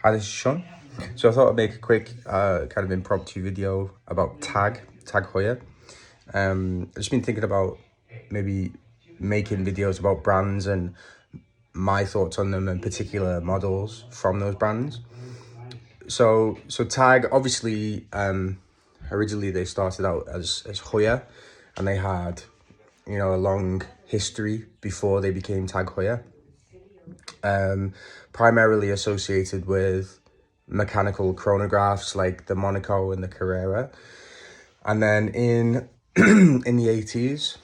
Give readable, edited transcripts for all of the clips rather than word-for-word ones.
Hi, this is Sean. So I thought I'd make a quick kind of impromptu video about Tag Heuer. I've just been thinking about maybe making videos about brands and my thoughts on them and particular models from those brands. So Tag, obviously, originally they started out as Heuer, and they had, a long history before they became Tag Heuer. Primarily associated with mechanical chronographs like the Monaco and the Carrera. And then in in the 80s,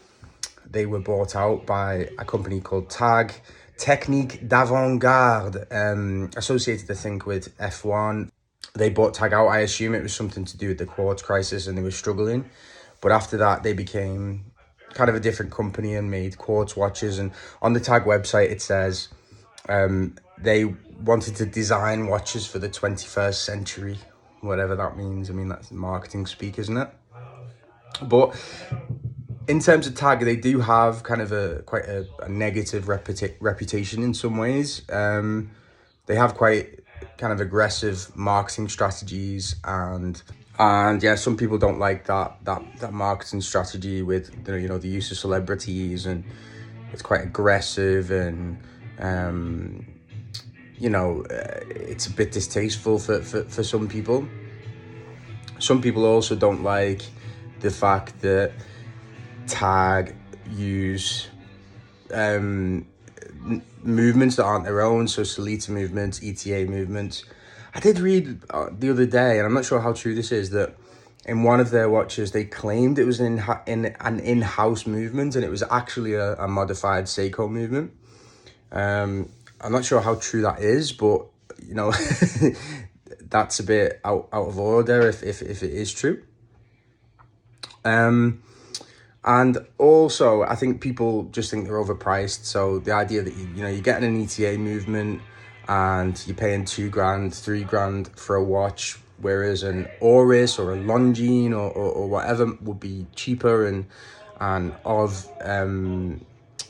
they were bought out by a company called Tag Technique d'Avant-Garde, associated, I think, with F1. They bought Tag out. I assume it was something to do with the quartz crisis and they were struggling. But after that, they became kind of a different company and made quartz watches. And on the Tag website, it says they wanted to design watches for the 21st century, whatever that means. I mean, that's marketing speak, isn't it? But in terms of Tag, they do have kind of quite a negative reputation in some ways. They have quite kind of aggressive marketing strategies, and yeah, some people don't like that marketing strategy with the use of celebrities, and it's quite aggressive, and it's a bit distasteful for some people. Some people also don't like the fact that Tag use movements that aren't their own, so Solita movements, ETA movements. I did read the other day, and I'm not sure how true this is, that in one of their watches they claimed it was in an in-house movement, and it was actually a modified Seiko movement. I'm not sure how true that is, but that's a bit out of order if it is true. And also, I think people just think they're overpriced. So the idea that you're getting an ETA movement and you're paying $2,000, $3,000 for a watch, whereas an Oris or a Longines or whatever would be cheaper and of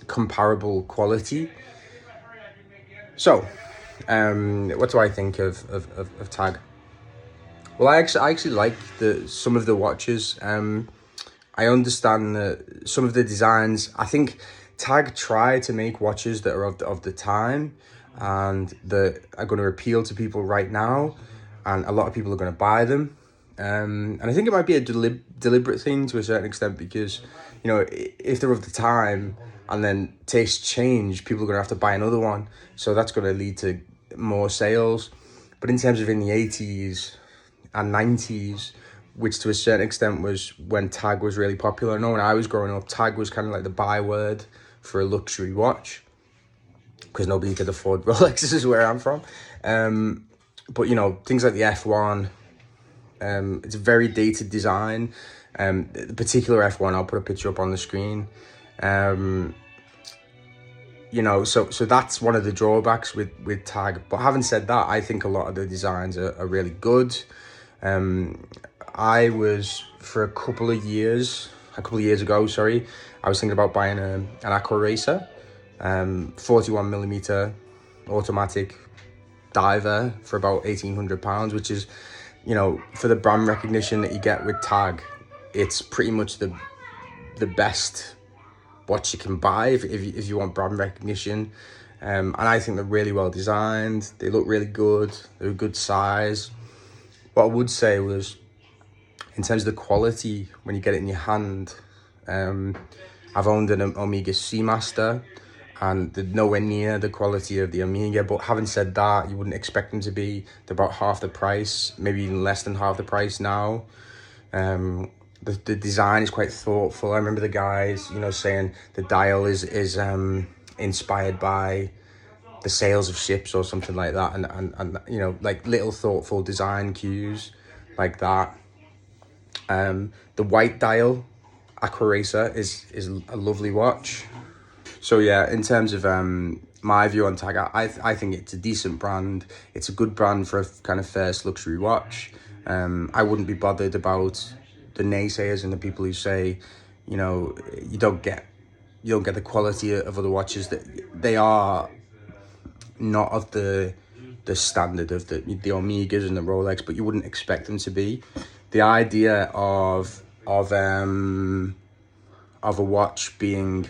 comparable quality. So, what do I think of Tag? Well, I actually like some of the watches. I understand that some of the designs, I think Tag try to make watches that are of the time and that are going to appeal to people right now, and a lot of people are going to buy them. And I think it might be a deliberate thing to a certain extent, because, if they're of the time and then tastes change, people are going to have to buy another one. So that's going to lead to more sales. But in terms of in the 80s and 90s, which to a certain extent was when Tag was really popular. I know when I was growing up, Tag was kind of like the byword for a luxury watch, because nobody could afford Rolexes, is where I'm from. But, things like the F1, it's a very dated design. The particular F1, I'll put a picture up on the screen. So that's one of the drawbacks with Tag. But having said that, I think a lot of the designs are really good. I was, for a couple of years ago, I was thinking about buying an Aqua Racer, 41mm automatic diver for about £1,800, which is, for the brand recognition that you get with Tag, it's pretty much the best watch you can buy if you want brand recognition. And I think they're really well designed. They look really good. They're a good size. What I would say was, in terms of the quality, when you get it in your hand, I've owned an Omega Seamaster, and they're nowhere near the quality of the Omega. But having said that, you wouldn't expect them to be. They're about half the price, maybe even less than half the price now. The design is quite thoughtful. I remember the guys, saying the dial is inspired by the sails of ships or something like that, and like little thoughtful design cues like that. The white dial Aqua Racer is a lovely watch. So yeah, in terms of my view on Tag, I think it's a decent brand. It's a good brand for a kind of first luxury watch. I wouldn't be bothered about the naysayers and the people who say, you don't get the quality of other watches. That they are not of the the standard of the Omegas and the Rolex, but you wouldn't expect them to be. The idea of a watch being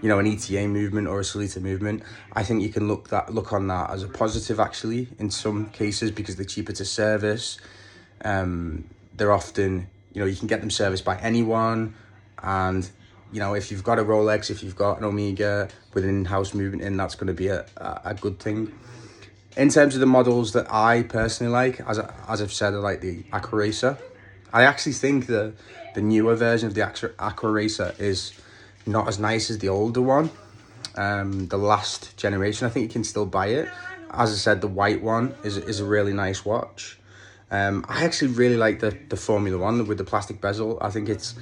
you know, an ETA movement or a Solita movement, I think you can look on that as a positive, actually, in some cases, because they're cheaper to service. They're often, you know, you can get them serviced by anyone, and you know, if you've got a Rolex, if you've got an Omega with an in-house movement in, that's going to be a good thing. In terms of the models that I personally like, as I've said, I like the Aqua Racer. I actually think the newer version of the Aqua Racer is not as nice as the older one. The last generation, I think you can still buy it. As I said, the white one is a really nice watch. I actually really like the Formula One with the plastic bezel. I think it's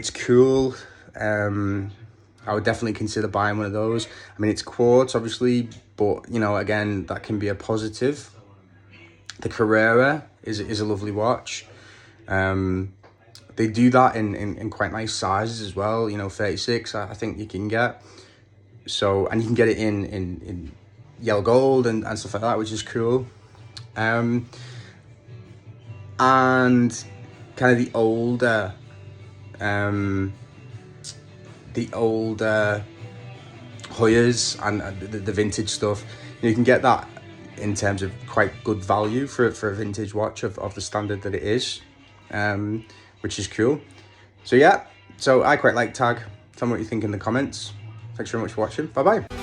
cool. I would definitely consider buying one of those. I mean, it's quartz, obviously, but you know, again, that can be a positive. The Carrera is a lovely watch. They do that in quite nice sizes as well. You know, 36, I think you can get. So, and you can get it in yellow gold and stuff like that, which is cool. And kind of the older Heuers and the vintage stuff, you can get that in terms of quite good value for a vintage watch of the standard that it is, which is cool. So yeah, so I quite like Tag. Tell me what you think in the comments. Thanks very much for watching. Bye bye.